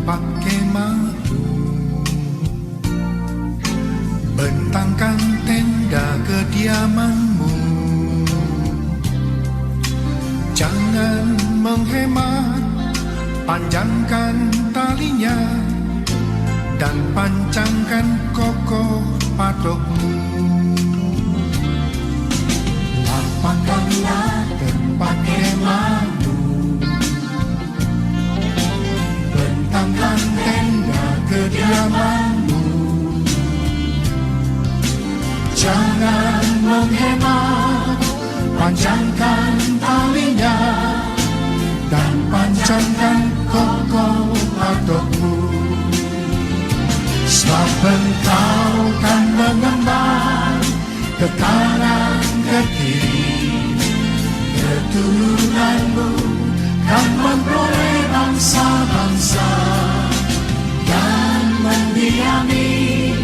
pakai madu, bentangkan tenda kediamanmu. Jangan menghemat, panjangkan talinya dan pancangkan kokoh patukmu. Lapangkanlah tempat kemahmu, bentangkan tenda kediamanmu. Jangan menghemat, panjangkan talinya dan pancangkan kokoh patukmu. Sebab engkau kan mengembang ke kanan ke kiri, keturunanmu kan memperoleh bangsa-bangsa dan mendiami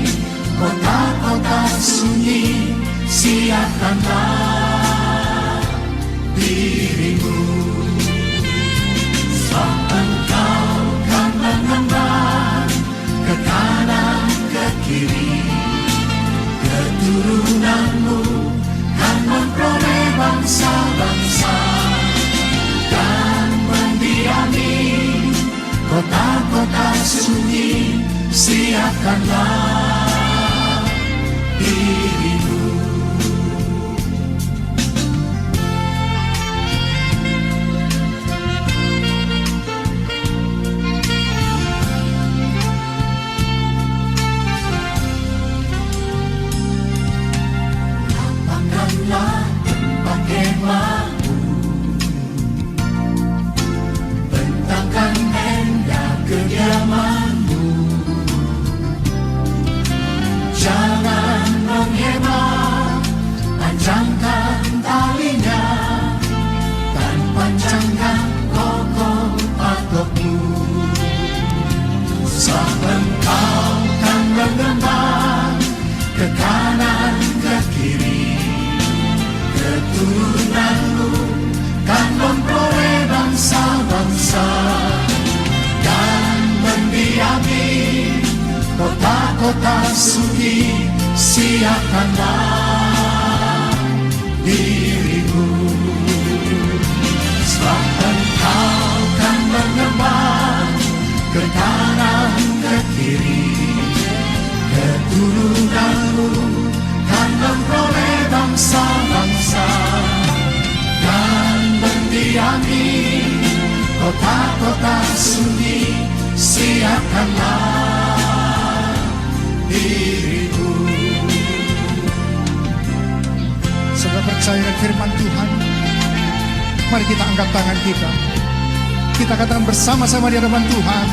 kota-kota sunyi. Siapkanlah dirimu, sebab engkau kan mengembang ke kanan ke kiri, keturunanmu kan memperoleh bangsa-bangsa dan mendiami kota-kota sunyi. Siapkanlah dirimu. Lapangkanlah tempat kemahmu, bentangkan tenda kediamanmu. Jangan menghemat, panjangkan talinya dan pancangkan kokoh patukmu. Sebab engkau kan mengembang ke kanan ke kiri, keturunanmu kan memperoleh bangsa-bangsa dan mendiami kota-kota sunyi. Siapkanlah dirimu, sebab engkau kan mengembang ke kanan ke kiri, keturunanmu kan memperoleh bangsa-bangsa dan mendiami kota-kota sunyi. Siapkanlah dirimu. Saudara percaya dengan firman Tuhan, mari kita angkat tangan kita. Kita katakan bersama-sama di hadapan Tuhan.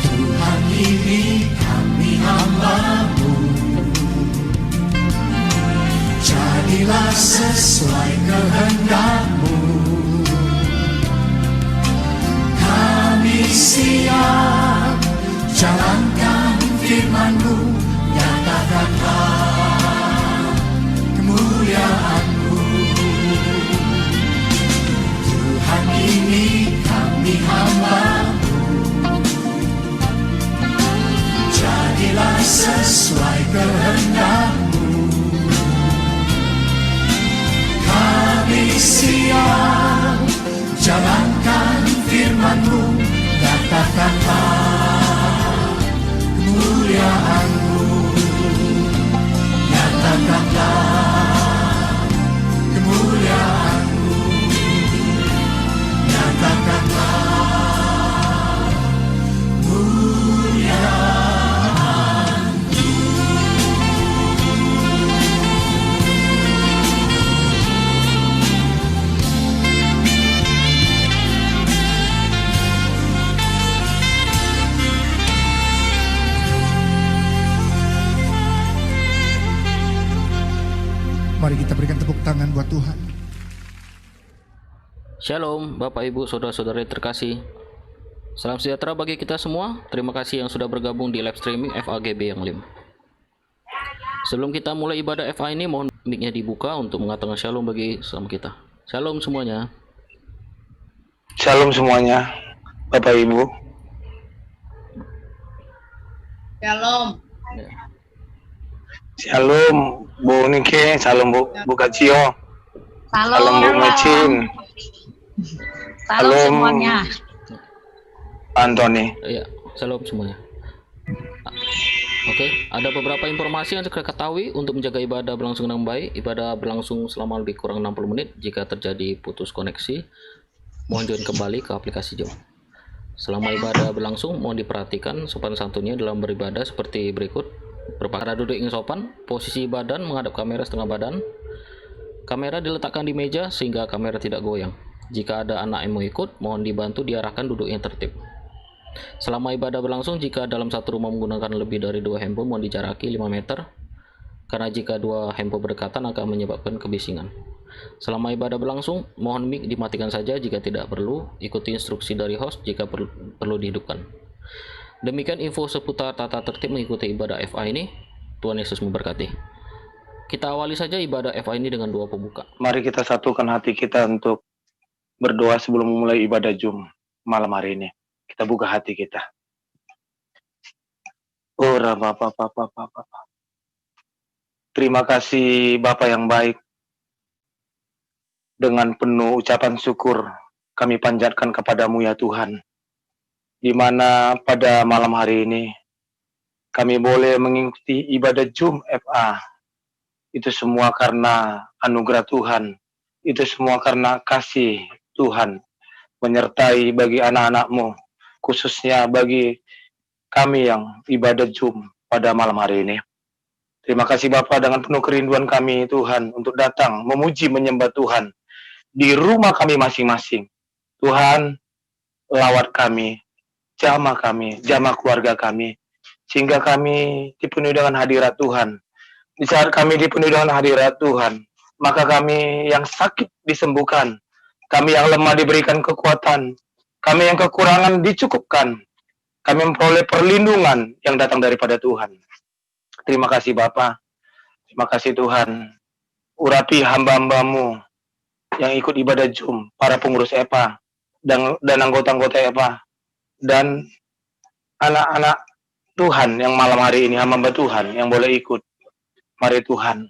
Tuhan, ini kami hamba-Mu, jadilah sesuai kehendak-Mu. Kami siap jalankan firman-Mu, nyatakanlah kemuliaan-Mu. Tuhan, ini kami hamba-Mu, jadilah sesuai kehendak-Mu. Kami siap jalankan firman-Mu, nyatakanlah kemuliaan-Mu. Nyatakanlah kemuliaan-Mu. Nyatakanlah kemuliaan-Mu. Mari kita berikan tepuk tangan buat Tuhan. Shalom Bapak Ibu Saudara-saudara yang terkasih. Salam sejahtera bagi kita semua. Terima kasih yang sudah bergabung di live streaming FAGB yang Lim. Sebelum kita mulai ibadah FA ini, mohon mic-nya dibuka untuk mengatakan shalom bagi sama kita. Shalom semuanya. Shalom semuanya, Bapak Ibu. Shalom. Ya. Shalom Bu Nike, salam Bu Kacio, salam Bu Mecin, Salam salam semuanya. Antoni. Ya, shalom semuanya. Oke, ada beberapa informasi yang saya ketahui untuk menjaga ibadah berlangsung dengan baik. Ibadah berlangsung selama lebih kurang 60 menit. Jika terjadi putus koneksi, mohon join kembali ke aplikasi Zoom. Selama ibadah berlangsung, mohon diperhatikan sopan santunnya dalam beribadah seperti berikut. Berpakaian duduk yang sopan, posisi badan menghadap kamera setengah badan. Kamera diletakkan di meja sehingga kamera tidak goyang. Jika ada anak yang mau ikut, mohon dibantu diarahkan duduk yang tertib. Selama ibadah berlangsung, jika dalam satu rumah menggunakan lebih dari 2 handphone, mohon dijaraki 5 meter. Karena jika 2 handphone berdekatan akan menyebabkan kebisingan. Selama ibadah berlangsung, mohon mic dimatikan saja jika tidak perlu. Ikuti instruksi dari host jika perlu dihidupkan. Demikian info seputar tata tertib mengikuti ibadah FA ini. Tuhan Yesus memberkati. Kita awali saja ibadah FA ini dengan doa pembuka. Mari kita satukan hati kita untuk berdoa sebelum memulai ibadah Zoom malam hari ini. Kita buka hati kita. Ora Bapa. Terima kasih Bapa yang baik. Dengan penuh ucapan syukur kami panjatkan kepadamu ya Tuhan. Di mana pada malam hari ini kami boleh mengikuti ibadah Zoom FA. Itu semua karena anugerah Tuhan. Itu semua karena kasih Tuhan menyertai bagi anak-anak-Mu, khususnya bagi kami yang ibadah Zoom pada malam hari ini. Terima kasih Bapa, dengan penuh kerinduan kami Tuhan untuk datang memuji menyembah Tuhan di rumah kami masing-masing. Tuhan, lawat kami, jamah keluarga kami, sehingga kami dipenuhi dengan hadirat Tuhan. Di saat kami dipenuhi dengan hadirat Tuhan, maka kami yang sakit disembuhkan, kami yang lemah diberikan kekuatan, kami yang kekurangan dicukupkan, kami memperoleh perlindungan yang datang daripada Tuhan. Terima kasih Bapa, terima kasih Tuhan. Urapi hamba-hambamu yang ikut ibadah Zoom, para pengurus EPA, dan anggota-anggota EPA, dan anak-anak Tuhan yang malam hari ini, hamba Tuhan yang boleh ikut. Mari Tuhan,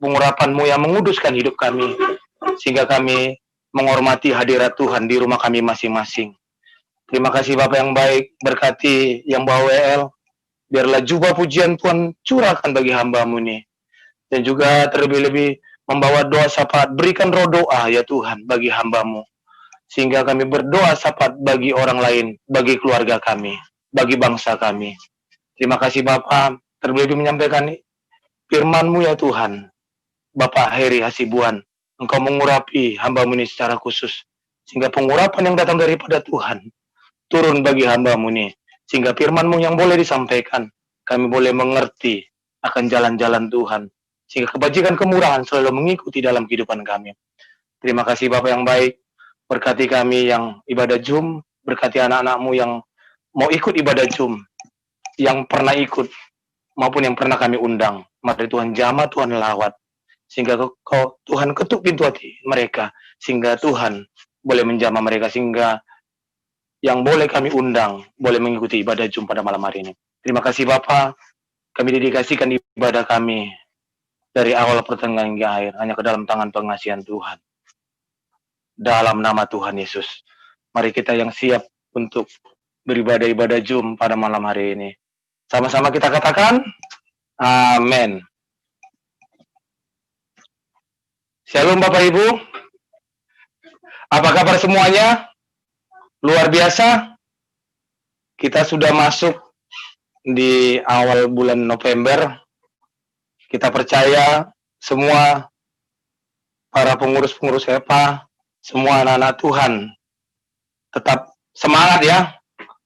pengurapan-Mu yang menguduskan hidup kami, sehingga kami menghormati hadirat Tuhan di rumah kami masing-masing. Terima kasih Bapak yang baik, berkati yang bawa WL, biarlah jubah pujian Tuhan curahkan bagi hamba-Mu ini. Dan juga terlebih-lebih membawa doa syafaat, berikan roh doa ya Tuhan bagi hamba-Mu. Sehingga kami berdoa syafaat bagi orang lain, bagi keluarga kami, bagi bangsa kami. Terima kasih Bapak, terlebih menyampaikan firman-Mu ya Tuhan. Bapak Heri Hasibuan, Engkau mengurapi hamba-Mu ini secara khusus. Sehingga pengurapan yang datang daripada Tuhan turun bagi hamba-Mu ini, sehingga firman-Mu yang boleh disampaikan, kami boleh mengerti akan jalan-jalan Tuhan, sehingga kebajikan kemurahan selalu mengikuti dalam kehidupan kami. Terima kasih Bapak yang baik, berkati kami yang ibadah Zoom, berkati anak-anak-Mu yang mau ikut ibadah Zoom, yang pernah ikut, maupun yang pernah kami undang. Mari Tuhan jamah, Tuhan lawat, sehingga Tuhan ketuk pintu hati mereka, sehingga Tuhan boleh menjamah mereka, sehingga yang boleh kami undang, boleh mengikuti ibadah Zoom pada malam hari ini. Terima kasih Bapa, kami dedikasikan ibadah kami dari awal pertengahan hingga akhir, hanya ke dalam tangan pengasihan Tuhan. Dalam nama Tuhan Yesus, mari kita yang siap untuk beribadah ibadah Zoom pada malam hari ini. Sama-sama kita katakan, amin. Shalom Bapak Ibu, apa kabar semuanya? Luar biasa, kita sudah masuk di awal bulan November. Kita percaya semua para pengurus-pengurus EPA, semua anak-anak Tuhan tetap semangat ya,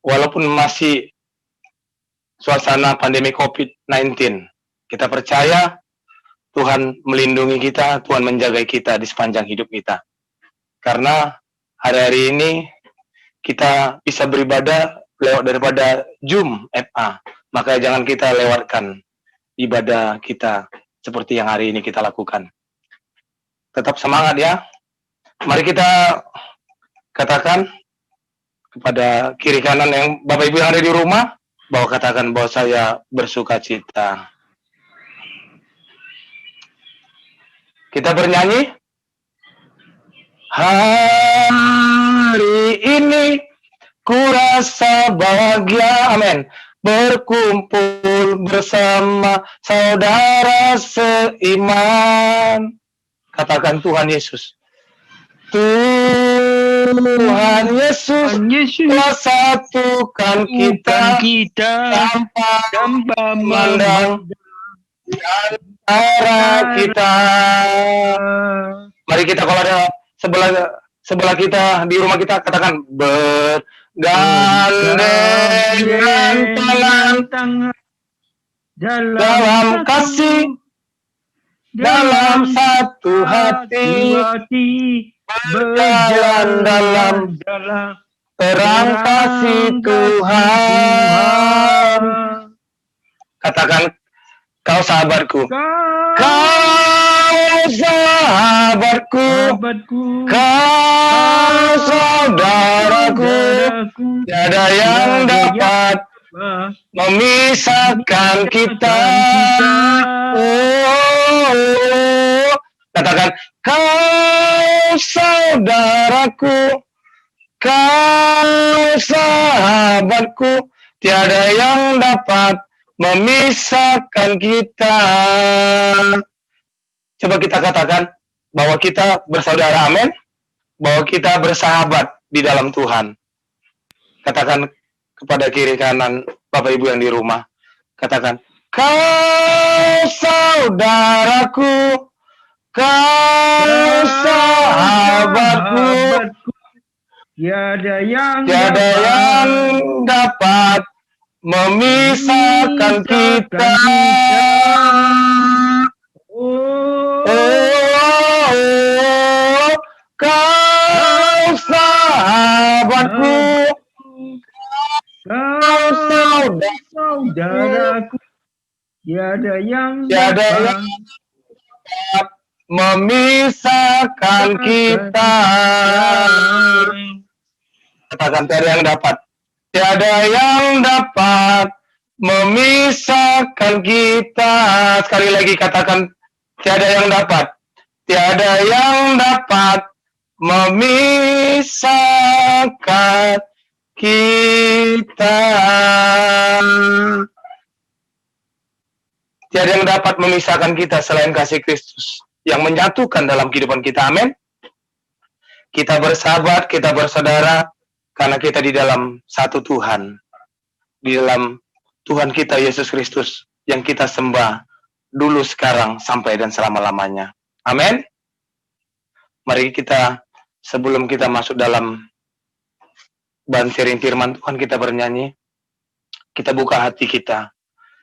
walaupun masih suasana pandemi COVID-19. Kita percaya Tuhan melindungi kita, Tuhan menjaga kita di sepanjang hidup kita. Karena hari-hari ini kita bisa beribadah lewat daripada Zoom FA, maka jangan kita lewatkan ibadah kita seperti yang hari ini kita lakukan. Tetap semangat ya. Mari kita Katakan kepada kiri kanan yang Bapak Ibu yang ada di rumah, bahwa katakan bahwa saya bersuka cita. Kita bernyanyi. Hari ini ku rasa bahagia, amin, berkumpul bersama saudara seiman. Katakan Tuhan Yesus. Tuhan Yesus telah satukan kita tanpa memandang antara kita. Mari kita, kalau ada sebelah kita di rumah kita, katakan bergandengan tangan dalam kasih, dalam satu hati, berjalan dalam terang kasih Tuhan. Katakan, kau sahabatku, kau sahabatku, kau saudaraku, tiada yang dapat memisahkan kita. Oh, katakan, kau saudaraku, kau sahabatku, tiada yang dapat memisahkan kita. Coba kita katakan bahwa kita bersaudara, amin, bahwa kita bersahabat di dalam Tuhan. Katakan kepada kiri kanan Bapak Ibu yang di rumah, katakan, kau saudaraku, kau sahabatku, tiada yang dapat memisahkan kita. Kau sahabatku, kau saudaraku, tiada yang dapat memisahkan kita. Katakan, tiada yang dapat. Tiada yang dapat memisahkan kita. Sekali lagi katakan, tiada yang dapat. Tiada yang dapat memisahkan kita. Tiada yang dapat memisahkan kita selain kasih Kristus yang menyatukan dalam kehidupan kita. Amin. Kita bersahabat, kita bersaudara, karena kita di dalam satu Tuhan. Di dalam Tuhan kita Yesus Kristus yang kita sembah dulu, sekarang, sampai dan selama-lamanya. Amin. Mari kita, sebelum kita masuk dalam bahan sharing firman Tuhan, kita bernyanyi. Kita buka hati kita.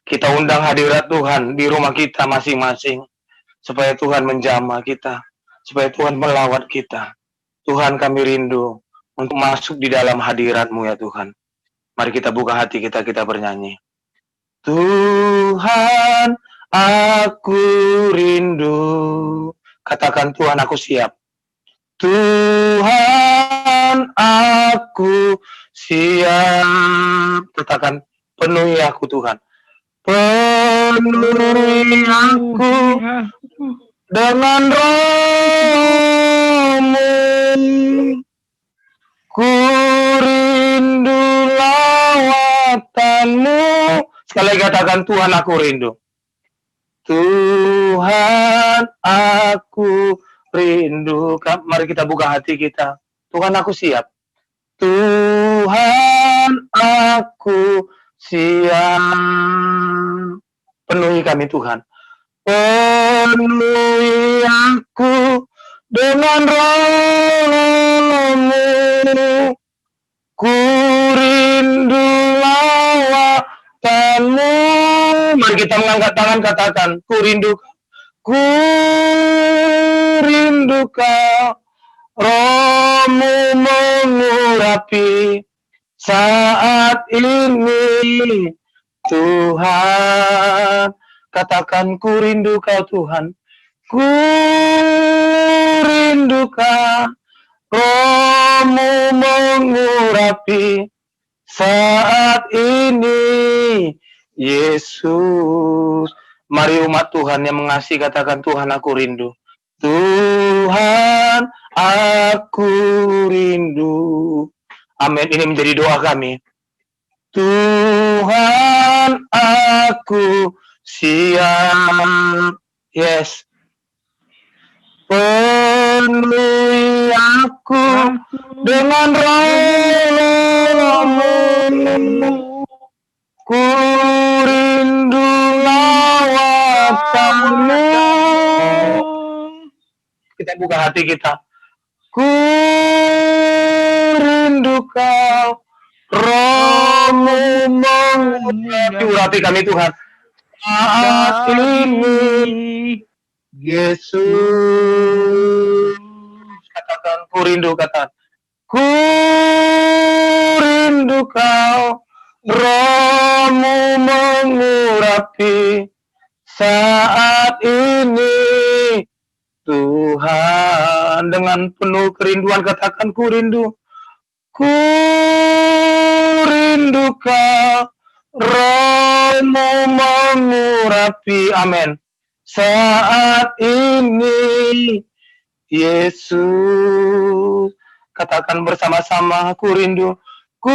Kita undang hadirat Tuhan di rumah kita masing-masing. Supaya Tuhan menjamah kita. Supaya Tuhan melawat kita. Tuhan, kami rindu untuk masuk di dalam hadirat-Mu ya Tuhan. Mari kita buka hati kita, kita bernyanyi. Tuhan, aku rindu. Katakan, Tuhan, aku siap. Tuhan, aku siap. Katakan, penuhi aku Tuhan. Penuhi aku dengan Roh-Mu. Ku rindu lawatan-Mu. Sekali lagi katakan, Tuhan, aku rindu. Tuhan, aku rindu. Mari kita buka hati kita. Tuhan, aku siap. Tuhan, aku siap. Penuhi kami Tuhan. Penuhi aku dengan Roh-Mu. Ku rindu lawatan-Mu. Mari kita mengangkat tangan, katakan, ku rindu. Ku rindu Kau. Roh-Mu mengurapi saat ini. Tuhan, katakan, ku rindu Kau Tuhan. Ku rindu Kau. Roh Rohmu mengurapi saat ini, Yesus. Mari umat Tuhan yang mengasihi katakan, Tuhan aku rindu. Tuhan aku rindu. Amin. Ini menjadi doa kami. Tuhan aku siap. Yes. Penuhi aku dengan roh-Mu. Ku rindu lawatan-Mu. Kita buka hati kita. Ku rindu Kau, Roh-Mu mengurapi kami Tuhan. Saat ini, Yesus. Katakan, ku rindu, katakan. Ku rindu Kau, Roh-Mu mengurapi saat ini, Tuhan. Dengan penuh kerinduan katakan, ku rindu. Ku rindu Kau, Roh-Mu mengurapi, amin. Saat ini, Yesus. Katakan bersama-sama, ku rindu. Ku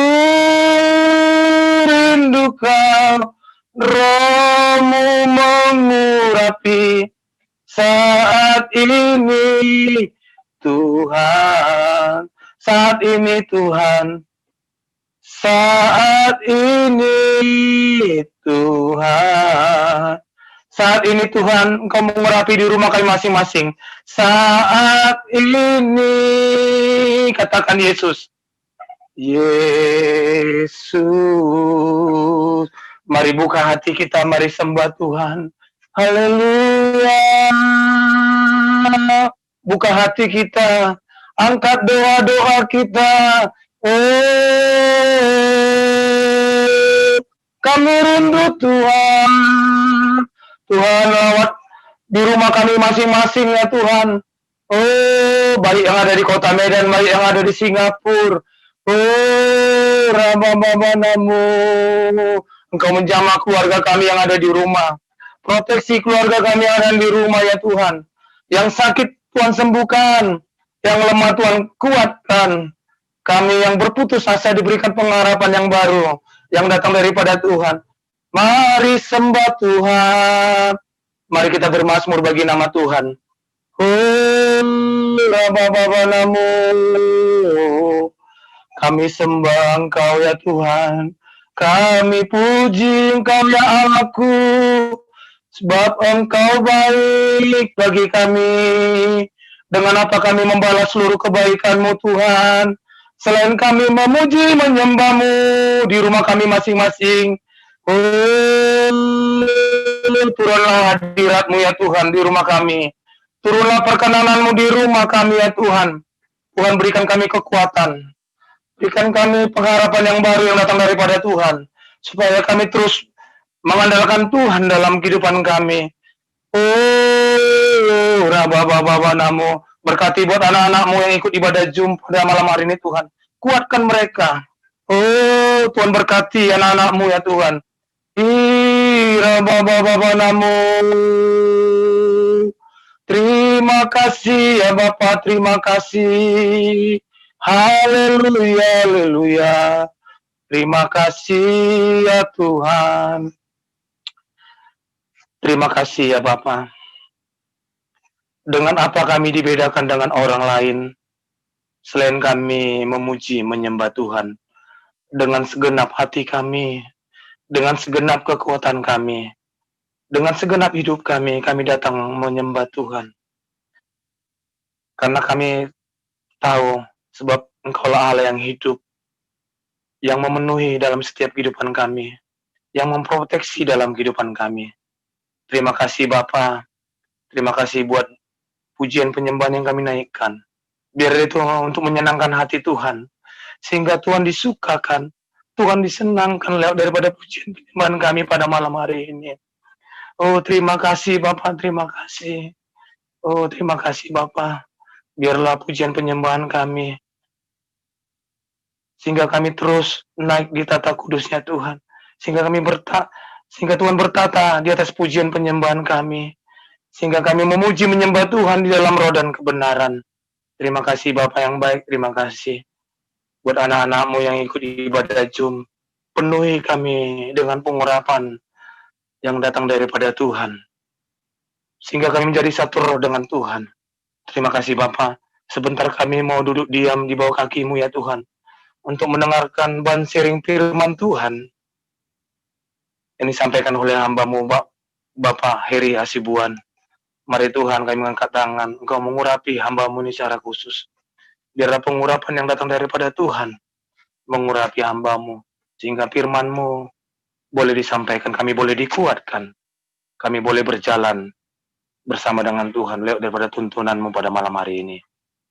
rindu Kau, Roh-Mu mengurapi saat ini, Tuhan. Saat ini, Tuhan. Saat ini, Tuhan. Saat ini Tuhan, Engkau mengurapi di rumah kami masing-masing. Saat ini, katakan Yesus. Yesus. Mari buka hati kita, mari sembah Tuhan. Haleluya. Buka hati kita, angkat doa-doa kita. Oh, kami rindu Tuhan. Tuhan lewat di rumah kami masing-masing ya Tuhan. Oh, baik yang ada di kota Medan, baik yang ada di Singapura. Oh, Ramamamanamu. Engkau menjamah keluarga kami yang ada di rumah. Proteksi keluarga kami yang ada di rumah ya Tuhan. Yang sakit Tuhan sembuhkan. Yang lemah Tuhan kuatkan. Kami yang berputus asa diberikan pengharapan yang baru. Yang datang daripada Tuhan. Mari sembah Tuhan. Mari kita bermazmur bagi nama Tuhan. Kami sembah Engkau ya Tuhan. Kami puji Engkau ya Allahku. Sebab Engkau baik bagi kami. Dengan apa kami membalas seluruh kebaikan-Mu Tuhan. Selain kami memuji menyembah-Mu di rumah kami masing-masing. Turunlah hadirat-Mu ya Tuhan di rumah kami. Turunlah perkenanan-Mu di rumah kami ya Tuhan. Tuhan berikan kami kekuatan. Berikan kami pengharapan yang baru yang datang daripada Tuhan. Supaya kami terus mengandalkan Tuhan dalam kehidupan kami. Oh, Rababababanamu. Berkati buat anak-anak-Mu yang ikut ibadah Zoom pada malam hari ini Tuhan. Kuatkan mereka. Oh, Tuhan berkati anak-anak-Mu ya Tuhan. Rababababanamu. Terima kasih ya Bapa, terima kasih. Haleluya, haleluya. Terima kasih ya Tuhan. Terima kasih ya Bapa. Dengan apa kami dibedakan dengan orang lain, selain kami memuji, menyembah Tuhan. Dengan segenap hati kami, dengan segenap kekuatan kami, dengan segenap hidup kami datang menyembah Tuhan. Karena kami tahu, sebab Engkaulah Allah yang hidup, yang memenuhi dalam setiap kehidupan kami, yang memproteksi dalam kehidupan kami. Terima kasih Bapa, terima kasih buat pujian penyembahan yang kami naikkan. Biar itu untuk menyenangkan hati Tuhan. Sehingga Tuhan disukakan, Tuhan disenangkan lewat daripada pujian penyembahan kami pada malam hari ini. Oh, terima kasih Bapak, terima kasih. Oh, terima kasih Bapak. Biarlah pujian penyembahan kami sehingga kami terus naik di tata kudusnya Tuhan, sehingga Tuhan bertata di atas pujian penyembahan kami, sehingga kami memuji menyembah Tuhan di dalam roh dan kebenaran. Terima kasih Bapa yang baik, terima kasih buat anak-anak-Mu yang ikut ibadah Jum. Penuhi kami dengan pengurapan yang datang daripada Tuhan, sehingga kami menjadi satu roh dengan Tuhan. Terima kasih Bapa. Sebentar kami mau duduk diam di bawah kaki-Mu ya Tuhan, untuk mendengarkan bahan sharing firman Tuhan yang disampaikan oleh hamba-Mu Bapak Heri Hasibuan. Mari Tuhan kami mengangkat tangan, Engkau mengurapi hamba-Mu ini secara khusus. Biarlah pengurapan yang datang daripada Tuhan mengurapi hamba-Mu, sehingga firman-Mu boleh disampaikan, kami boleh dikuatkan, kami boleh berjalan bersama dengan Tuhan lewat daripada tuntunan-Mu pada malam hari ini.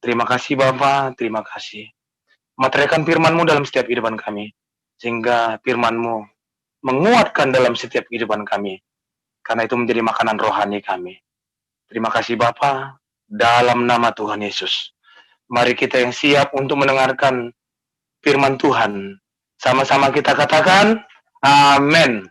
Terima kasih Bapa, terima kasih. Materikan firman-Mu dalam setiap kehidupan kami, sehingga firman-Mu menguatkan dalam setiap kehidupan kami, karena itu menjadi makanan rohani kami. Terima kasih Bapa, dalam nama Tuhan Yesus. Mari kita yang siap untuk mendengarkan firman Tuhan, sama-sama kita katakan, amin.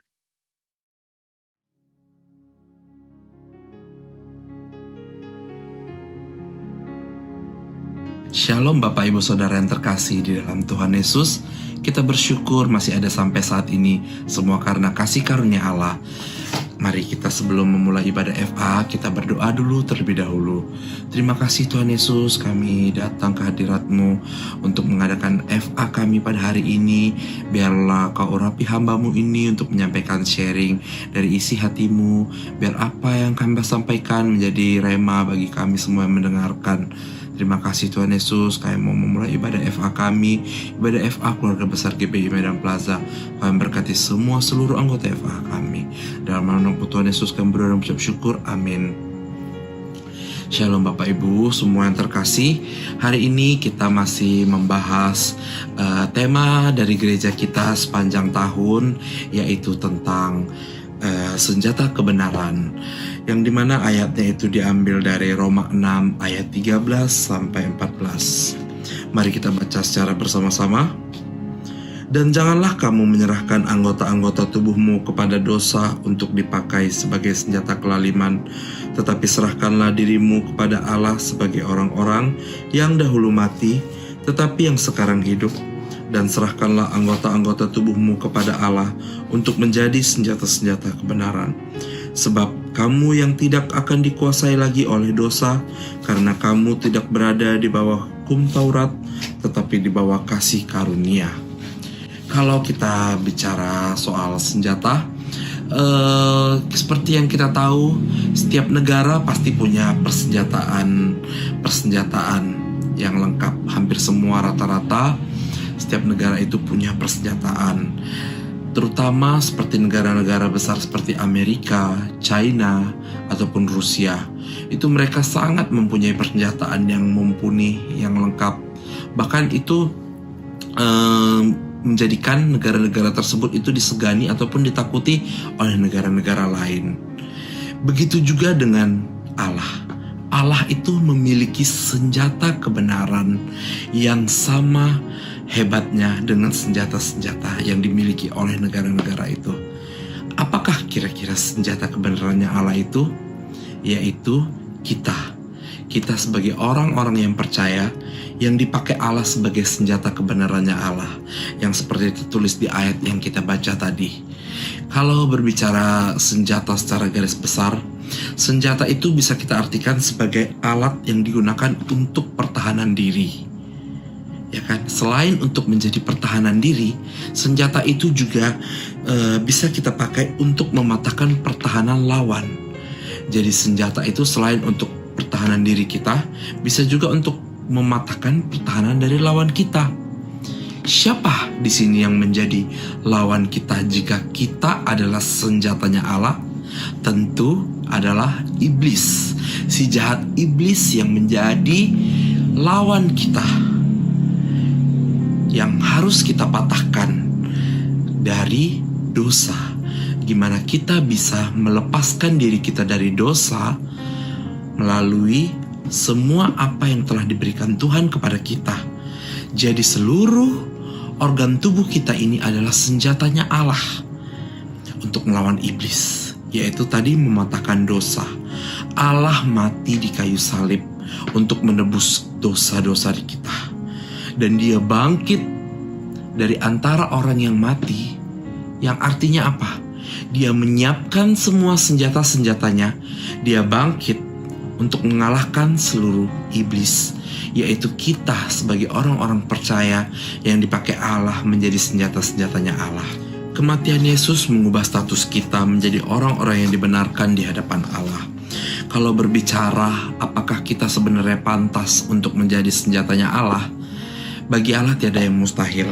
Shalom Bapak Ibu Saudara yang terkasih di dalam Tuhan Yesus. Kita bersyukur masih ada sampai saat ini, semua karena kasih karunia Allah. Mari kita sebelum memulai ibadah FA, kita berdoa dulu terlebih dahulu. Terima kasih Tuhan Yesus, kami datang ke hadirat-Mu untuk mengadakan FA kami pada hari ini. Biarlah Kau urapi hamba-Mu ini untuk menyampaikan sharing dari isi hati-Mu. Biar apa yang kami sampaikan menjadi rema bagi kami semua yang mendengarkan. Terima kasih Tuhan Yesus, kami mau memulai ibadah FA kami, ibadah FA Keluarga Besar GBI Medan Plaza. Kami berkati semua seluruh anggota FA kami. Dalam nama Tuhan Yesus kami berdoa dan mengucap syukur, amin. Shalom Bapak Ibu semua yang terkasih. Hari ini kita masih membahas tema dari gereja kita sepanjang tahun, yaitu tentang senjata kebenaran, yang dimana ayatnya itu diambil dari Roma 6 ayat 13 sampai 14. Mari kita baca secara bersama-sama. Dan janganlah kamu menyerahkan anggota-anggota tubuhmu kepada dosa untuk dipakai sebagai senjata kelaliman, tetapi serahkanlah dirimu kepada Allah sebagai orang-orang yang dahulu mati, tetapi yang sekarang hidup. Dan serahkanlah anggota-anggota tubuhmu kepada Allah untuk menjadi senjata-senjata kebenaran. Sebab kamu yang tidak akan dikuasai lagi oleh dosa, karena kamu tidak berada di bawah hukum Taurat, tetapi di bawah kasih karunia. Kalau kita bicara soal senjata, seperti yang kita tahu, setiap negara pasti punya persenjataan yang lengkap. Hampir semua rata-rata setiap negara itu punya persenjataan, terutama seperti negara-negara besar seperti Amerika, China, ataupun Rusia. Itu mereka sangat mempunyai persenjataan yang mumpuni, yang lengkap. Bahkan itu menjadikan negara-negara tersebut itu disegani ataupun ditakuti oleh negara-negara lain. Begitu juga dengan Allah. Allah itu memiliki senjata kebenaran yang sama hebatnya dengan senjata-senjata yang dimiliki oleh negara-negara itu. Apakah kira-kira senjata kebenarannya Allah itu? Yaitu kita sebagai orang-orang yang percaya, yang dipakai Allah sebagai senjata kebenarannya Allah, yang seperti tertulis di ayat yang kita baca tadi. Kalau berbicara senjata secara garis besar, senjata itu bisa kita artikan sebagai alat yang digunakan untuk pertahanan diri. Ya kan? Selain untuk menjadi pertahanan diri, senjata itu juga bisa kita pakai untuk mematahkan pertahanan lawan. Jadi senjata itu selain untuk pertahanan diri kita, bisa juga untuk mematahkan pertahanan dari lawan kita. Siapa di sini yang menjadi lawan kita jika kita adalah senjatanya Allah? Tentu adalah iblis, si jahat iblis yang menjadi lawan kita, yang harus kita patahkan dari dosa. Gimana kita bisa melepaskan diri kita dari dosa melalui semua apa yang telah diberikan Tuhan kepada kita. Jadi seluruh organ tubuh kita ini adalah senjatanya Allah untuk melawan iblis, yaitu tadi mematahkan dosa. Allah mati di kayu salib untuk menebus dosa-dosa di kita. Dan dia bangkit dari antara orang yang mati, yang artinya apa? Dia menyiapkan semua senjata-senjatanya. Dia bangkit untuk mengalahkan seluruh iblis, yaitu kita sebagai orang-orang percaya yang dipakai Allah menjadi senjata-senjatanya Allah. Kematian Yesus mengubah status kita menjadi orang-orang yang dibenarkan di hadapan Allah. Kalau berbicara apakah kita sebenarnya pantas untuk menjadi senjatanya Allah, bagi Allah tiada yang mustahil.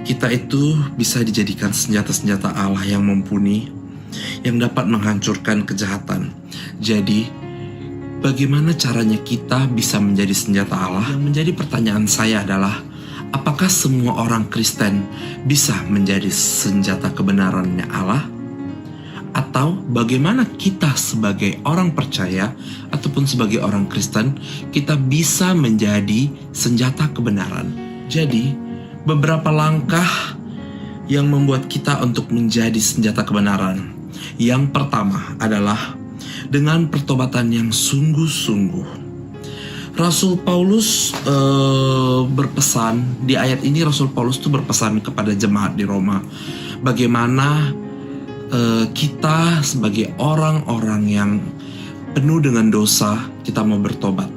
Kita itu bisa dijadikan senjata-senjata Allah yang mumpuni, yang dapat menghancurkan kejahatan. Jadi, bagaimana caranya kita bisa menjadi senjata Allah? Yang menjadi pertanyaan saya adalah, apakah semua orang Kristen bisa menjadi senjata kebenarannya Allah? Atau bagaimana kita sebagai orang percaya ataupun sebagai orang Kristen, kita bisa menjadi senjata kebenaran? Jadi, beberapa langkah yang membuat kita untuk menjadi senjata kebenaran. Yang pertama adalah dengan pertobatan yang sungguh-sungguh. Rasul Paulus berpesan, di ayat ini Rasul Paulus itu berpesan kepada jemaat di Roma, bagaimana kita sebagai orang-orang yang penuh dengan dosa, kita mau bertobat.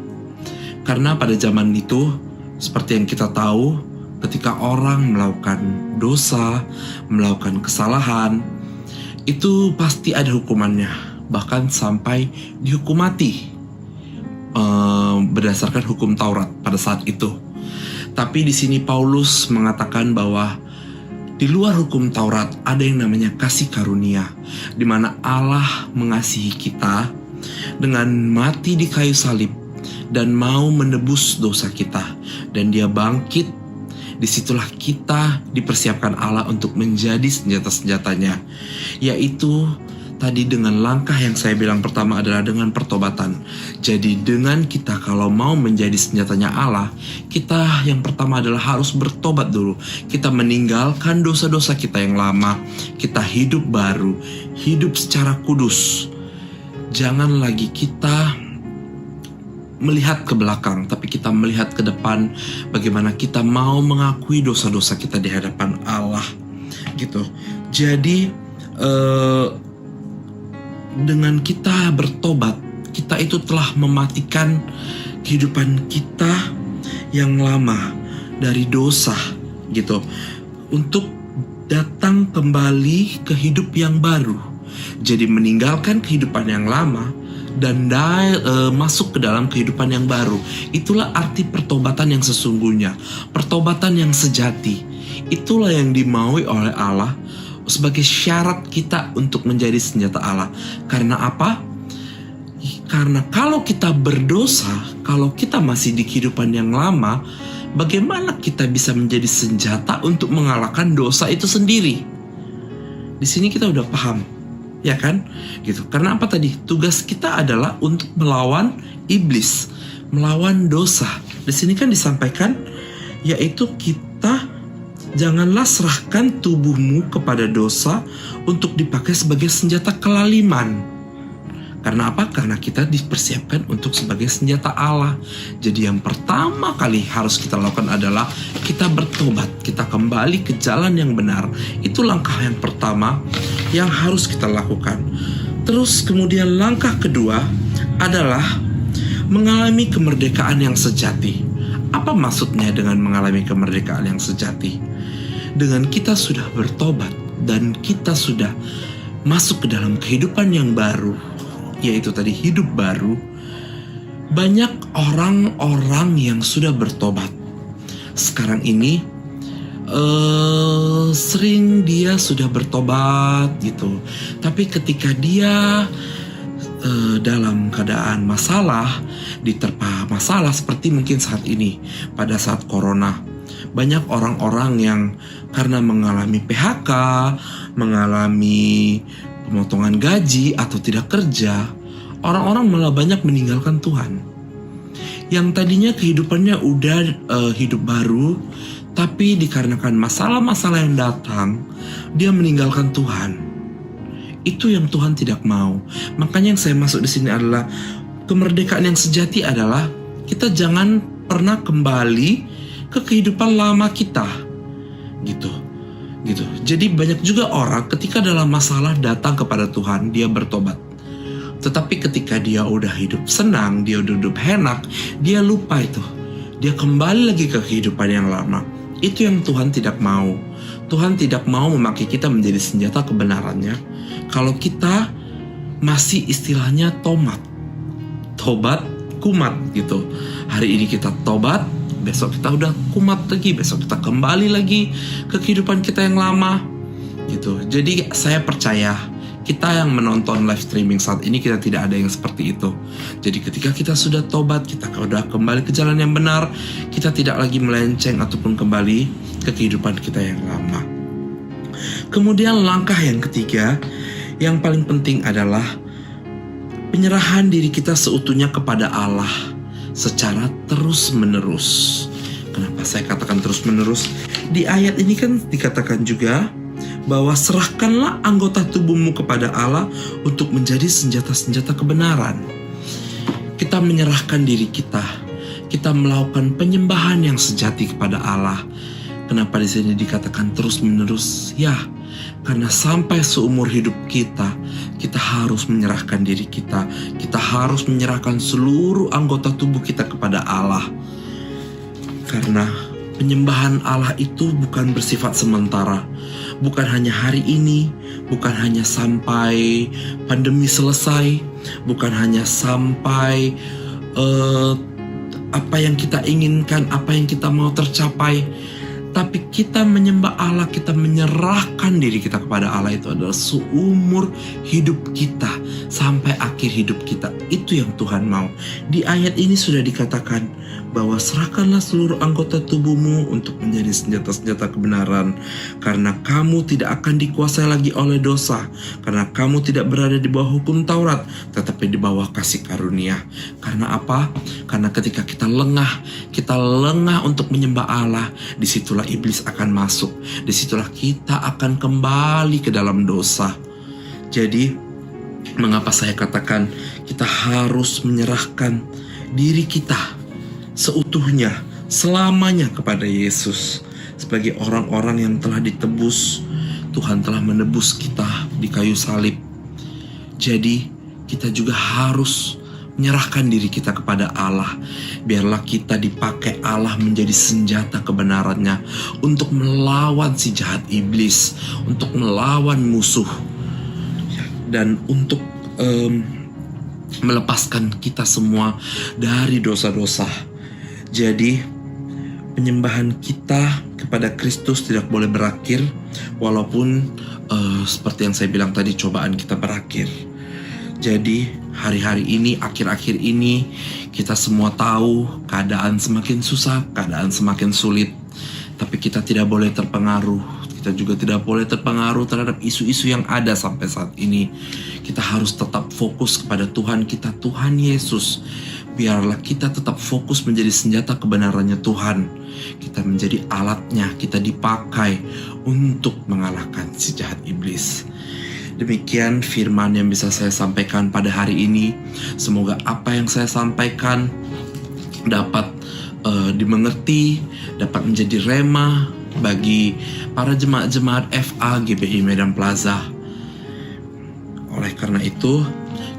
Karena pada zaman itu, seperti yang kita tahu, ketika orang melakukan dosa, melakukan kesalahan, itu pasti ada hukumannya, bahkan sampai dihukum mati berdasarkan hukum Taurat pada saat itu. Tapi di sini Paulus mengatakan bahwa di luar hukum Taurat ada yang namanya kasih karunia, di mana Allah mengasihi kita dengan mati di kayu salib dan mau menebus dosa kita, dan Dia bangkit. Disitulah kita dipersiapkan Allah untuk menjadi senjata-senjatanya, yaitu tadi dengan langkah yang saya bilang pertama adalah dengan pertobatan. Jadi dengan kita kalau mau menjadi senjatanya Allah, kita yang pertama adalah harus bertobat dulu. Kita meninggalkan dosa-dosa kita yang lama, kita hidup baru, hidup secara kudus. Jangan lagi kita melihat ke belakang, tapi kita melihat ke depan, bagaimana kita mau mengakui dosa-dosa kita di hadapan Allah, gitu. Jadi dengan kita bertobat, kita itu telah mematikan kehidupan kita yang lama dari dosa, gitu, untuk datang kembali ke hidup yang baru. Jadi meninggalkan kehidupan yang lama dan masuk ke dalam kehidupan yang baru. Itulah arti pertobatan yang sesungguhnya, pertobatan yang sejati. Itulah yang dimaui oleh Allah sebagai syarat kita untuk menjadi senjata Allah. Karena apa? Karena kalau kita berdosa, kalau kita masih di kehidupan yang lama, bagaimana kita bisa menjadi senjata untuk mengalahkan dosa itu sendiri? Di sini kita udah paham, ya kan? Gitu. Karena apa tadi? Tugas kita adalah untuk melawan iblis, melawan dosa. Di sini kan disampaikan, yaitu kita janganlah serahkan tubuhmu kepada dosa untuk dipakai sebagai senjata kelaliman. Karena apa? Karena kita dipersiapkan untuk sebagai senjata Allah. Jadi yang pertama kali harus kita lakukan adalah kita bertobat, kita kembali ke jalan yang benar. Itu langkah yang pertama yang harus kita lakukan. Terus kemudian langkah kedua adalah mengalami kemerdekaan yang sejati. Apa maksudnya dengan mengalami kemerdekaan yang sejati? Dengan kita sudah bertobat dan kita sudah masuk ke dalam kehidupan yang baru, yaitu tadi hidup baru. Banyak orang-orang yang sudah bertobat sekarang ini, sering dia sudah bertobat gitu, tapi ketika dia dalam keadaan masalah, diterpa masalah seperti mungkin saat ini pada saat corona, banyak orang-orang yang karena mengalami PHK, mengalami pemotongan gaji atau tidak kerja, orang-orang malah banyak meninggalkan Tuhan. yang tadinya kehidupannya udah hidup baru, tapi dikarenakan masalah-masalah yang datang, dia meninggalkan Tuhan. Itu yang Tuhan tidak mau. Makanya yang saya masuk di sini adalah kemerdekaan yang sejati adalah kita jangan pernah kembali ke kehidupan lama kita, gitu. Jadi banyak juga orang ketika dalam masalah datang kepada Tuhan, dia bertobat. Tetapi ketika dia udah hidup senang, dia udah hidup enak, dia lupa itu. Dia kembali lagi ke kehidupan yang lama. Itu yang Tuhan tidak mau. Tuhan tidak mau memakai kita menjadi senjata kebenarannya kalau kita masih istilahnya tobat kumat gitu. Hari ini kita tobat, besok kita udah kumat lagi, besok kita kembali lagi ke kehidupan kita yang lama gitu. Jadi saya percaya kita yang menonton live streaming saat ini, kita tidak ada yang seperti itu. Jadi ketika kita sudah tobat, kita sudah kembali ke jalan yang benar, kita tidak lagi melenceng ataupun kembali ke kehidupan kita yang lama. Kemudian langkah yang ketiga, yang paling penting adalah penyerahan diri kita seutuhnya kepada Allah secara terus-menerus. Kenapa saya katakan terus-menerus? Di ayat ini kan dikatakan juga bahwa serahkanlah anggota tubuhmu kepada Allah untuk menjadi senjata-senjata kebenaran. Kita menyerahkan diri kita. Kita melakukan penyembahan yang sejati kepada Allah. Kenapa di sini dikatakan terus-menerus? Ya, karena sampai seumur hidup kita harus menyerahkan diri kita. Kita harus menyerahkan seluruh anggota tubuh kita kepada Allah. Karena penyembahan Allah itu bukan bersifat sementara. Bukan hanya hari ini, bukan hanya sampai pandemi selesai, bukan hanya sampai apa yang kita inginkan, apa yang kita mau tercapai. Tapi kita menyembah Allah, kita menyerahkan diri kita kepada Allah itu adalah seumur hidup kita sampai akhir hidup kita. Itu yang Tuhan mau. Di ayat ini sudah dikatakan bahwa serahkanlah seluruh anggota tubuhmu untuk menjadi senjata-senjata kebenaran. Karena kamu tidak akan dikuasai lagi oleh dosa. Karena kamu tidak berada di bawah hukum Taurat, tetapi di bawah kasih karunia. Karena apa? Karena ketika kita lengah untuk menyembah Allah, disitulah iblis akan masuk. Disitulah kita akan kembali ke dalam dosa. Jadi, mengapa saya katakan kita harus menyerahkan diri kita seutuhnya, selamanya kepada Yesus. Sebagai orang-orang yang telah ditebus, Tuhan telah menebus kita di kayu salib. Jadi, kita juga harus menyerahkan diri kita kepada Allah. Biarlah kita dipakai Allah menjadi senjata kebenarannya untuk melawan si jahat iblis, untuk melawan musuh, dan untuk melepaskan kita semua dari dosa-dosa. Jadi penyembahan kita kepada Kristus tidak boleh berakhir, walaupun seperti yang saya bilang tadi, cobaan kita berakhir. Jadi hari-hari ini, akhir-akhir ini, kita semua tahu keadaan semakin susah, keadaan semakin sulit. Tapi kita tidak boleh terpengaruh. Kita juga tidak boleh terpengaruh terhadap isu-isu yang ada sampai saat ini. Kita harus tetap fokus kepada Tuhan kita, Tuhan Yesus. Biarlah kita tetap fokus menjadi senjata kebenarannya Tuhan. Kita menjadi alatnya, kita dipakai untuk mengalahkan si jahat iblis. Demikian firman yang bisa saya sampaikan pada hari ini. Semoga apa yang saya sampaikan dapat dimengerti, dapat menjadi rema bagi para jemaat-jemaat FA GBI Medan Plaza. Oleh karena itu,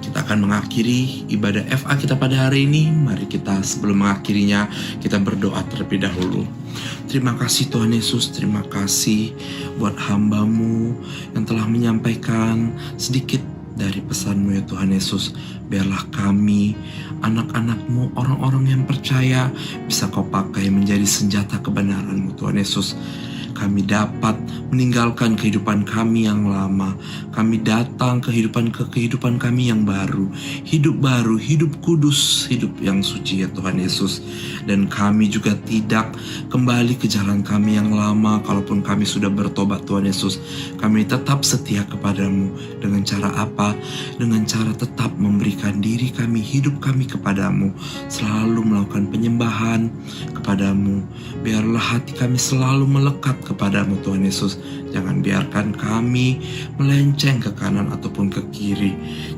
kita akan mengakhiri ibadah FA kita pada hari ini. Mari kita sebelum mengakhirinya, kita berdoa terlebih dahulu. Terima kasih Tuhan Yesus, terima kasih buat hamba-Mu yang telah menyampaikan sedikit dari pesan-Mu ya Tuhan Yesus. Biarlah kami, anak-anak-Mu, orang-orang yang percaya, bisa Kau pakai menjadi senjata kebenaran-Mu Tuhan Yesus. kami dapat meninggalkan kehidupan kami yang lama. Kami datang ke kehidupan kami yang baru, hidup kudus, hidup yang suci ya Tuhan Yesus. Dan kami juga tidak kembali ke jalan kami yang lama. Kalaupun kami sudah bertobat Tuhan Yesus, kami tetap setia kepadamu. Dengan cara apa? Dengan cara tetap memberikan diri kami, hidup kami kepadamu, selalu melakukan penyembahan kepadamu. Biarlah hati kami selalu melekat kepadamu Tuhan Yesus. Jangan biarkan kami melenceng ke kanan ataupun ke kiri.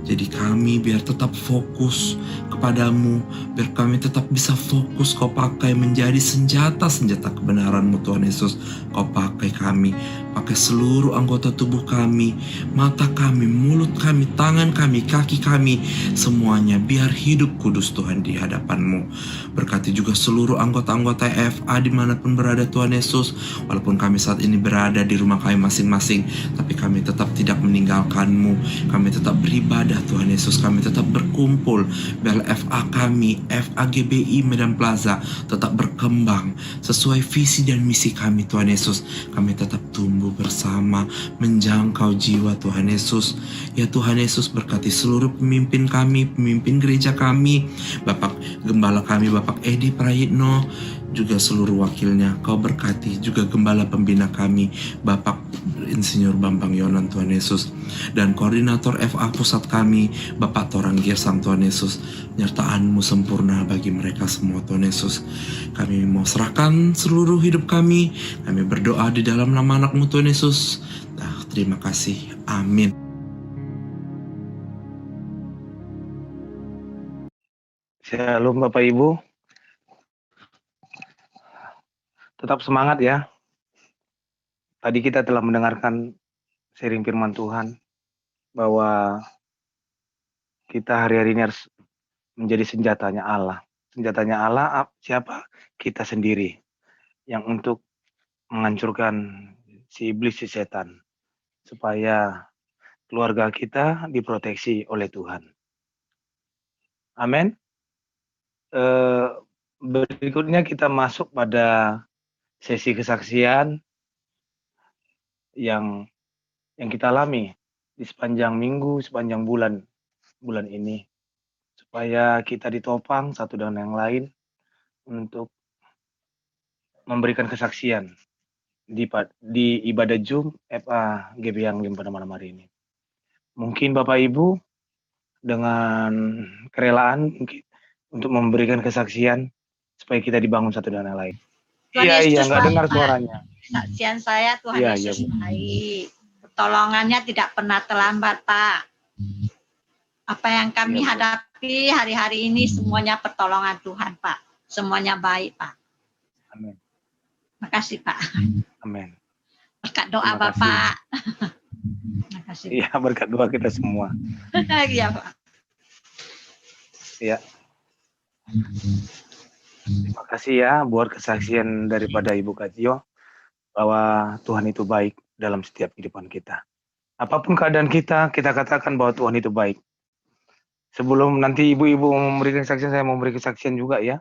Jadi kami biar tetap fokus kepadamu, biar kami tetap bisa fokus Kau pakai menjadi senjata-senjata kebenaran-Mu Tuhan Yesus. Kau pakai kami, pakai seluruh anggota tubuh kami, mata kami, mulut kami, tangan kami, kaki kami, semuanya biar hidup kudus Tuhan di hadapan-Mu. Berkati juga seluruh anggota-anggota FA dimanapun berada Tuhan Yesus. Walaupun kami saat ini berada di rumah kami masing-masing, tapi kami tetap tidak meninggalkan-Mu. Kami tetap beribadah Tuhan Yesus, kami tetap berkumpul. Biar FA kami, FA GBI Medan Plaza tetap berkembang sesuai visi dan misi kami Tuhan Yesus. Kami tetap tumbuh bersama, menjangkau jiwa Tuhan Yesus. Ya Tuhan Yesus, berkati seluruh pemimpin kami, pemimpin gereja kami, Bapak Gembala kami, Bapak Edi Prayitno, juga seluruh wakilnya. Kau berkati juga gembala pembina kami, Bapak Insinyur Bambang Yonan Tuhan Yesus, dan koordinator FA pusat kami, Bapak Toran Girsang Tuhan Yesus. Nyertaan-Mu sempurna bagi mereka semua Tuhan Yesus. Kami mau serahkan seluruh hidup kami. Kami berdoa di dalam nama anak-Mu Tuhan Yesus. Terima kasih. Amin. Shalom Bapak Ibu. Tetap semangat ya. Tadi kita telah mendengarkan sharing firman Tuhan bahwa kita hari-hari ini harus menjadi senjatanya Allah. Senjatanya Allah siapa? Kita sendiri yang untuk menghancurkan si iblis, si setan, supaya keluarga kita diproteksi oleh Tuhan. Amin. Berikutnya kita masuk pada sesi kesaksian yang kita alami di sepanjang minggu, sepanjang bulan ini, supaya kita ditopang satu dengan yang lain untuk memberikan kesaksian di ibadah Zoom FA GB yang pada malam hari ini. Mungkin Bapak Ibu dengan kerelaan mungkin untuk memberikan kesaksian supaya kita dibangun satu dengan yang lain. Iya, nggak dengar suaranya. Kesaksian saya, Tuhan Iya, Yesus iya, Bu. baik. Pertolongannya tidak pernah terlambat, Pak. Apa yang kami Iya, Bu. hadapi hari-hari ini semuanya pertolongan Tuhan, Pak. Semuanya baik, Pak. Amin. Makasih, Pak. Amin. Berkat doa Terima kasih. Bapak. Makasih. Iya, berkat doa kita semua. Iya, Pak. Ya. Terima kasih ya buat kesaksian daripada Ibu Katio bahwa Tuhan itu baik dalam setiap kehidupan kita. Apapun keadaan kita katakan bahwa Tuhan itu baik. Sebelum nanti ibu-ibu memberikan kesaksian, saya mau memberi kesaksian juga ya.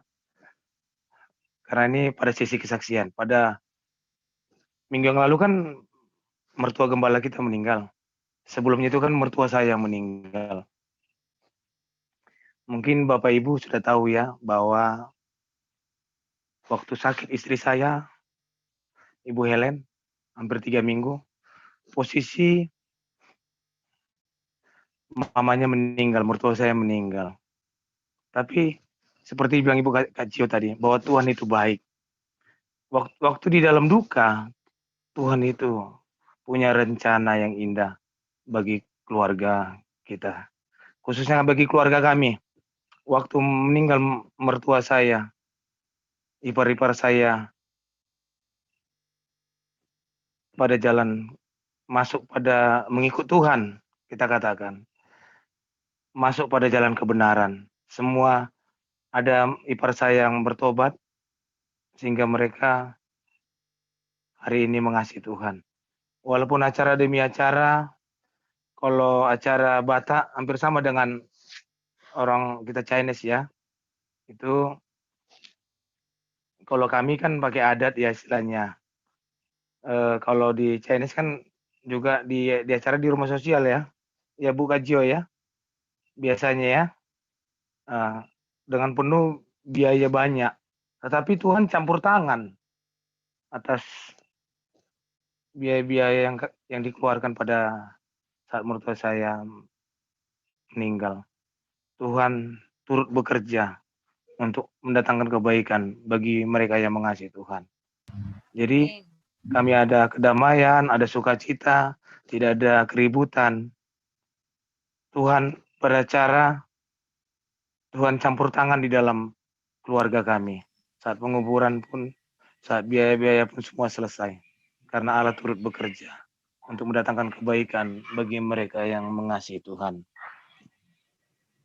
Karena ini pada sesi kesaksian. Pada minggu yang lalu kan mertua gembala kita meninggal. Sebelumnya itu kan mertua saya yang meninggal. Mungkin Bapak Ibu sudah tahu ya bahwa waktu sakit istri saya, Ibu Helen, hampir 3 minggu, posisi mamanya meninggal, mertua saya meninggal. Tapi seperti bilang Ibu Kacio tadi, bahwa Tuhan itu baik. Waktu di dalam duka, Tuhan itu punya rencana yang indah bagi keluarga kita. Khususnya bagi keluarga kami. Waktu meninggal mertua saya, ipar-ipar saya pada jalan masuk pada mengikut Tuhan, kita katakan. Masuk pada jalan kebenaran. Semua ada ipar saya yang bertobat sehingga mereka hari ini mengasihi Tuhan. Walaupun acara demi acara, kalau acara Batak hampir sama dengan orang kita Chinese ya. Itu kalau kami kan pakai adat ya istilahnya. Kalau di Chinese kan juga di acara di rumah sosial ya Bu Kajio ya, biasanya ya, dengan penuh biaya banyak. Tetapi Tuhan campur tangan atas biaya-biaya yang dikeluarkan pada saat mertua saya meninggal. Tuhan turut bekerja untuk mendatangkan kebaikan bagi mereka yang mengasihi Tuhan. Jadi kami ada kedamaian, ada sukacita, tidak ada keributan. Tuhan pada cara Tuhan campur tangan di dalam keluarga kami. Saat penguburan pun, saat biaya-biaya pun semua selesai. Karena Allah turut bekerja untuk mendatangkan kebaikan bagi mereka yang mengasihi Tuhan.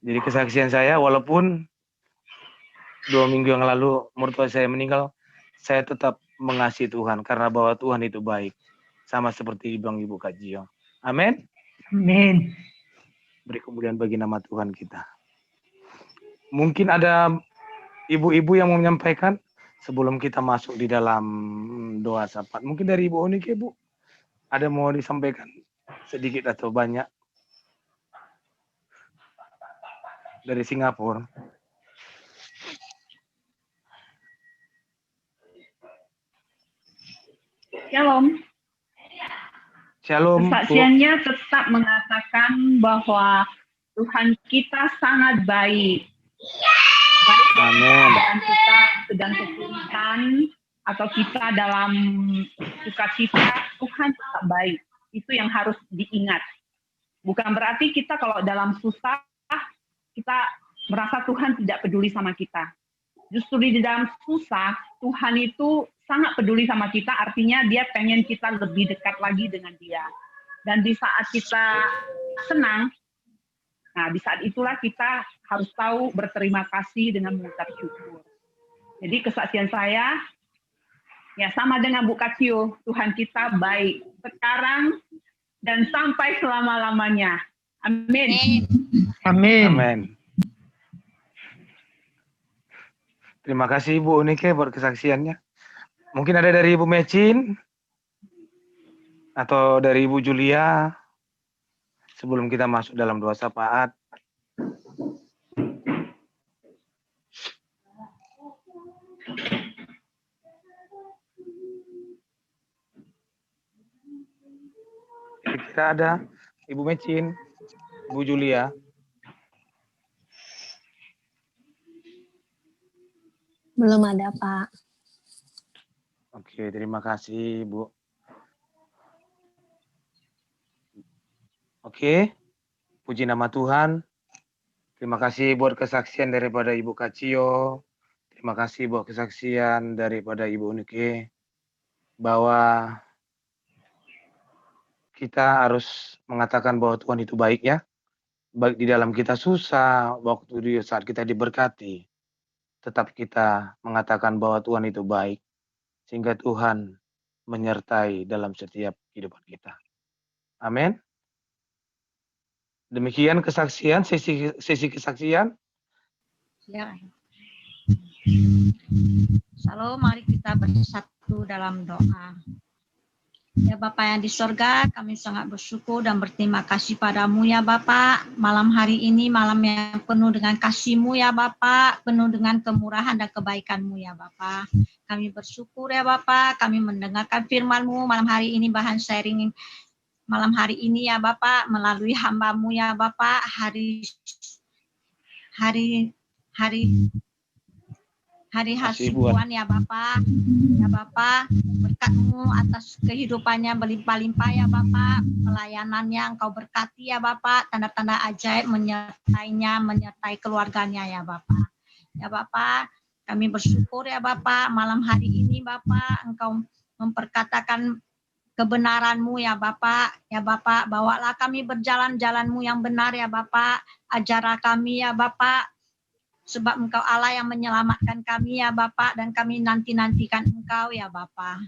Jadi kesaksian saya, walaupun 2 minggu yang lalu mertua saya meninggal, saya tetap mengasihi Tuhan karena bahwa Tuhan itu baik. Sama seperti Bang Ibu Kajio. Amin. Amin. Beri kemuliaan bagi nama Tuhan kita. Mungkin ada ibu-ibu yang mau menyampaikan sebelum kita masuk di dalam doa syafaat. Mungkin dari Ibu Onike, Bu. Ada mau disampaikan sedikit atau banyak? Dari Singapura. Shalom. Shalom, Bu. Kesaksiannya tetap mengatakan bahwa Tuhan kita sangat baik. Baik dalam Amin. keadaan kita sedang kesulitan atau kita dalam sukacita, Tuhan tetap baik. Itu yang harus diingat. Bukan berarti kita kalau dalam susah, kita merasa Tuhan tidak peduli sama kita. Justru di dalam susah, Tuhan itu sangat peduli sama kita, artinya dia pengen kita lebih dekat lagi dengan dia. Dan di saat kita senang, nah di saat itulah kita harus tahu berterima kasih dengan mengucap syukur. Jadi kesaksian saya, ya sama dengan Bu Kajio, Tuhan kita baik sekarang dan sampai selama-lamanya. Amin. Amin. Amin. Terima kasih Ibu Unike buat kesaksiannya. Mungkin ada dari Ibu Mecin atau dari Ibu Julia sebelum kita masuk dalam doa syafaat. Kira-kira ada Ibu Mecin, Ibu Julia. Belum ada, Pak. Oke, terima kasih, Bu. Oke, puji nama Tuhan. Terima kasih buat kesaksian daripada Ibu Kajio. Terima kasih buat kesaksian daripada Ibu Unike. Bahwa kita harus mengatakan bahwa Tuhan itu baik ya. Baik di dalam kita susah, waktu di saat kita diberkati. Tetap kita mengatakan bahwa Tuhan itu baik. Sehingga Tuhan menyertai dalam setiap kehidupan kita. Amin. Demikian kesaksian, sesi kesaksian. Ya. Shalom, mari kita bersatu dalam doa. Ya Bapak yang di sorga, kami sangat bersyukur dan berterima kasih padamu ya Bapak. Malam hari ini malam yang penuh dengan kasih-Mu ya Bapak, penuh dengan kemurahan dan kebaikan-Mu ya Bapak. Kami bersyukur ya Bapak, kami mendengarkan firman-Mu malam hari ini, bahan sharing malam hari ini ya Bapak, melalui hamba-Mu ya Bapak, hari hasibuan ya Bapak. Ya Bapak, berkat-Mu atas kehidupannya berlimpah-limpah ya Bapak, pelayanannya Engkau berkati ya Bapak, tanda-tanda ajaib menyertainya, menyertai keluarganya ya Bapak. Ya Bapak, kami bersyukur ya Bapak, malam hari ini Bapak, Engkau memperkatakan kebenaran-Mu ya Bapak. Ya Bapak, bawalah kami berjalan jalan-Mu yang benar ya Bapak, ajarlah kami ya Bapak, sebab Engkau Allah yang menyelamatkan kami ya Bapak, dan kami nanti-nantikan Engkau ya Bapak.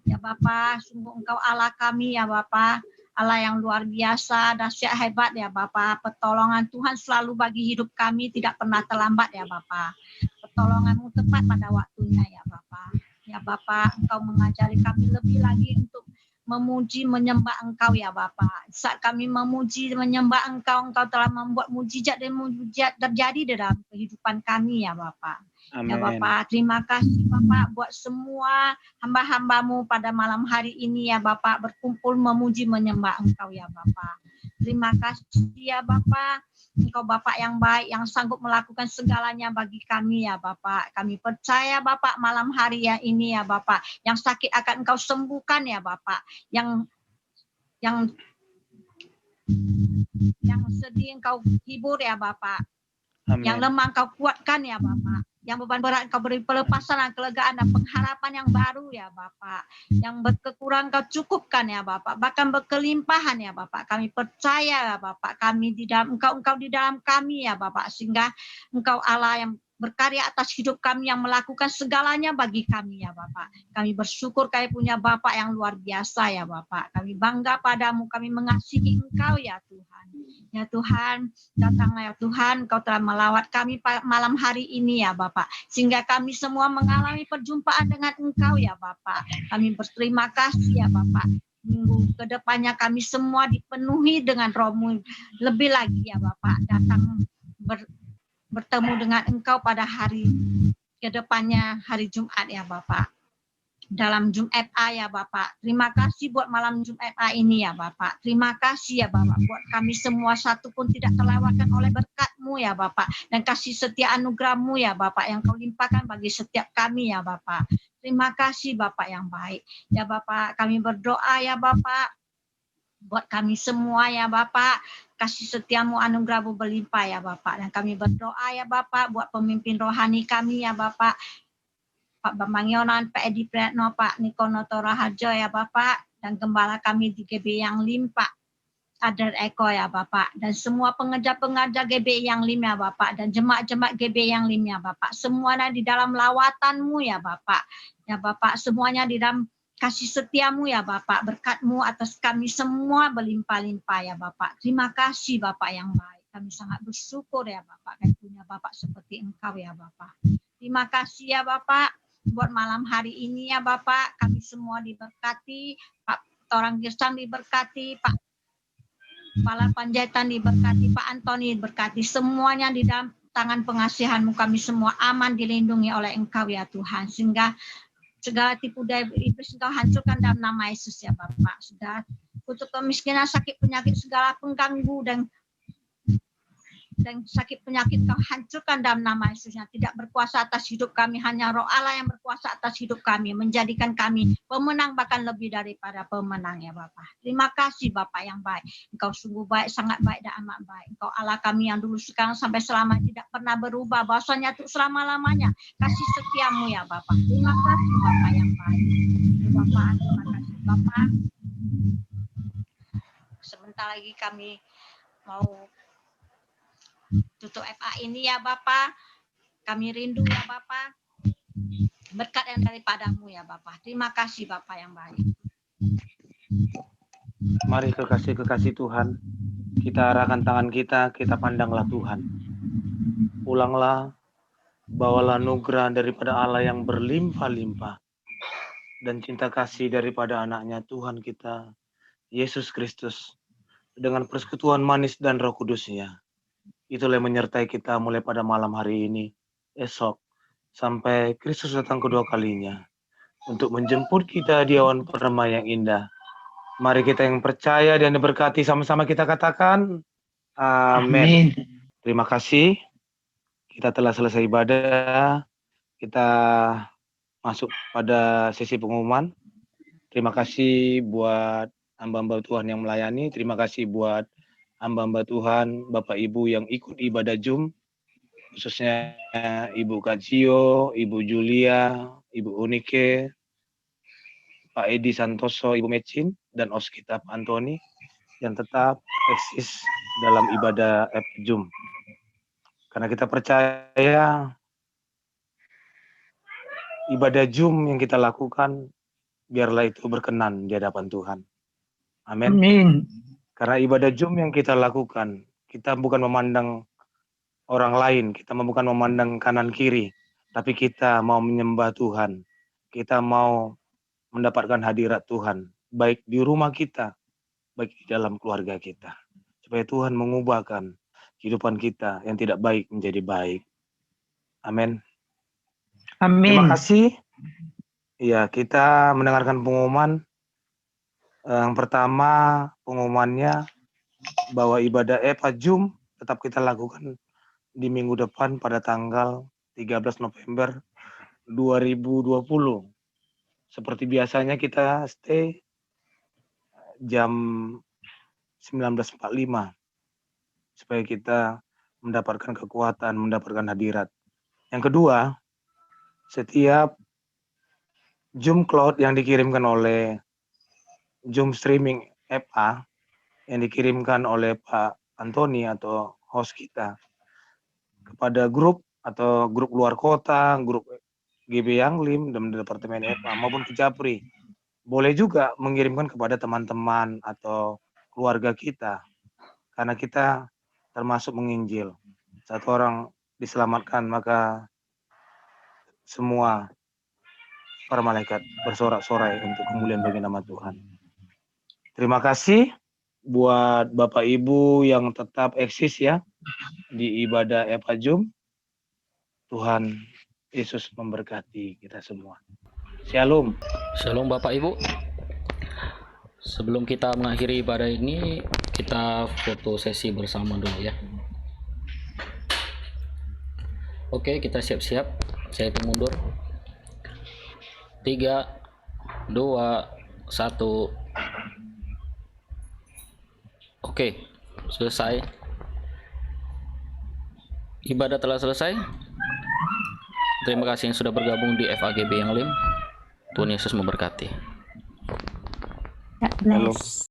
Ya Bapak, sungguh Engkau Allah kami ya Bapak, Allah yang luar biasa, dahsyat hebat ya Bapak. Pertolongan Tuhan selalu bagi hidup kami, tidak pernah terlambat ya Bapak. Pertolongan-Mu tepat pada waktunya ya Bapak. Ya Bapak, Engkau mengajari kami lebih lagi untuk memuji menyembah Engkau ya Bapa. Saat kami memuji menyembah Engkau, Engkau telah membuat mujizat dan mujizat terjadi dalam kehidupan kami ya Bapa. Ya Bapa, terima kasih Bapa buat semua hamba-hambamu pada malam hari ini ya Bapa, berkumpul memuji menyembah Engkau ya Bapa. Terima kasih ya Bapa. Engkau Bapak yang baik, yang sanggup melakukan segalanya bagi kami ya Bapak. Kami percaya Bapak malam hari ya ini ya Bapak. Yang sakit akan Engkau sembuhkan ya Bapak. Yang sedih Engkau hibur ya Bapak. Yang lemah Engkau kuatkan ya Bapak. Yang beban berat Engkau beri pelepasan dan kelegaan dan pengharapan yang baru ya Bapak. Yang berkekurangan Engkau cukupkan ya Bapak. Bahkan berkelimpahan ya Bapak. Kami percaya ya Bapak. Kami di dalam Engkau di dalam kami ya Bapak. Sehingga Engkau Allah yang berkarya atas hidup kami, yang melakukan segalanya bagi kami ya Bapak. Kami bersyukur kami punya Bapak yang luar biasa ya Bapak. Kami bangga padamu, kami mengasihi Engkau ya Tuhan. Ya Tuhan, datanglah ya Tuhan, Engkau telah melawat kami malam hari ini ya Bapak. Sehingga kami semua mengalami perjumpaan dengan Engkau ya Bapak. Kami berterima kasih ya Bapak. Minggu kedepannya kami semua dipenuhi dengan Roh-Mu lebih lagi ya Bapak. Datang bertemu dengan Engkau pada hari kedepannya, hari Jumat ya Bapak. Dalam Jumat ya Bapak. Terima kasih buat malam Jumat ini ya Bapak. Terima kasih ya Bapak buat kami semua satu pun tidak terlewatkan oleh berkat-Mu ya Bapak. Dan kasih setia anugerah-Mu ya Bapak yang Kau limpahkan bagi setiap kami ya Bapak. Terima kasih Bapak yang baik. Ya Bapak, kami berdoa ya Bapak. Buat kami semua ya Bapak. Kasih setiamu anugerah-Mu berlimpah ya Bapak. Dan kami berdoa ya Bapak buat pemimpin rohani kami ya Bapak. Pak Bambang Yonan, Pak Edi Priyatno, Pak Nikono Toraharjo ya Bapak, dan gembala kami di GB yang Pak Adar Eko ya Bapak, dan semua pengajar-pengajar GB yang ya Bapak, dan jemaat-jemaat GB yang ya Bapak, semuanya di dalam lawatan-Mu ya Bapak, semuanya di dalam kasih setiamu ya Bapak, berkat-Mu atas kami semua berlimpah-limpah ya Bapak. Terima kasih Bapak yang baik, kami sangat bersyukur ya Bapak, kami punya Bapak seperti Engkau ya Bapak. Terima kasih ya Bapak. Buat malam hari ini ya Bapak, kami semua diberkati, Pak Torang Girsang diberkati, Pak Kepala Panjaitan diberkati, Pak Antoni diberkati, semuanya di dalam tangan pengasihan-Mu, kami semua aman dilindungi oleh Engkau ya Tuhan, sehingga segala tipu daya iblis Engkau hancurkan dalam nama Yesus ya Bapak. Sudah kutuk kemiskinan, sakit penyakit, segala pengganggu dan sakit penyakit Kau hancurkan dalam nama Yesus yang tidak berkuasa atas hidup kami. Hanya Roh Allah yang berkuasa atas hidup kami, menjadikan kami pemenang, bahkan lebih daripada pemenang ya Bapak. Terima kasih Bapak yang baik. Engkau sungguh baik, sangat baik dan amat baik. Engkau Allah kami yang dulu, sekarang, sampai selama, tidak pernah berubah. Bahwasanya untuk selama-lamanya kasih setiamu ya Bapak. Terima kasih Bapak yang baik. Bapak, terima kasih Bapak. Sebentar lagi kami mau tutup FA ini ya Bapak. Kami rindu ya Bapak. Berkat yang daripada-Mu ya Bapak. Terima kasih Bapak yang baik. Mari kekasih-kekasih Tuhan, kita arahkan tangan kita pandanglah Tuhan. Pulanglah, bawalah anugerah daripada Allah yang berlimpah-limpah, dan cinta kasih daripada anaknya Tuhan kita, Yesus Kristus, dengan persekutuan manis dan Roh Kudus-Nya. Itulah yang menyertai kita mulai pada malam hari ini, esok, sampai Kristus datang kedua kalinya, untuk menjemput kita di awan permai yang indah. Mari kita yang percaya dan diberkati, sama-sama kita katakan, amin. Terima kasih, kita telah selesai ibadah, kita masuk pada sesi pengumuman. Terima kasih buat hamba-hamba Tuhan yang melayani, terima kasih buat hamba-hamba Tuhan, Bapak Ibu yang ikut ibadah Jum, khususnya Ibu Kacio, Ibu Julia, Ibu Unike, Pak Edi Santoso, Ibu Mecin, dan OS kita Pak Antoni, yang tetap eksis dalam ibadah Jum. Karena kita percaya ibadah Jum yang kita lakukan, biarlah itu berkenan di hadapan Tuhan. Amin. Amin. Karena ibadah Jum yang kita lakukan, kita bukan memandang orang lain, kita bukan memandang kanan kiri, tapi kita mau menyembah Tuhan, kita mau mendapatkan hadirat Tuhan baik di rumah kita, baik di dalam keluarga kita. Supaya Tuhan mengubahkan kehidupan kita yang tidak baik menjadi baik. Amin. Terima kasih. Ya, kita mendengarkan pengumuman. Yang pertama, pengumumannya bahwa ibadah EPA Jum tetap kita lakukan di minggu depan pada tanggal 13 November 2020. Seperti biasanya kita stay jam 19.45 supaya kita mendapatkan kekuatan, mendapatkan hadirat. Yang kedua, setiap Zoom Cloud yang dikirimkan oleh Zoom Streaming FA yang dikirimkan oleh Pak Antoni atau host kita kepada grup atau grup luar kota, grup GB Yanglim dan Departemen FA maupun ke Japri, boleh juga mengirimkan kepada teman-teman atau keluarga kita, karena kita termasuk menginjil. Satu orang diselamatkan, maka semua para malaikat bersorak-sorai untuk kemuliaan bagi nama Tuhan. Terima kasih buat Bapak Ibu yang tetap eksis ya di ibadah EPA Jum. Tuhan Yesus memberkati kita semua. Shalom. Shalom Bapak Ibu. Sebelum kita mengakhiri ibadah ini, kita foto sesi bersama dulu ya. Oke, kita siap-siap. Saya hitung mundur. 3, 2, 1. Oke, selesai. Ibadah telah selesai. Terima kasih yang sudah bergabung di FAGB Yanglim. Tuhan Yesus memberkati. God bless.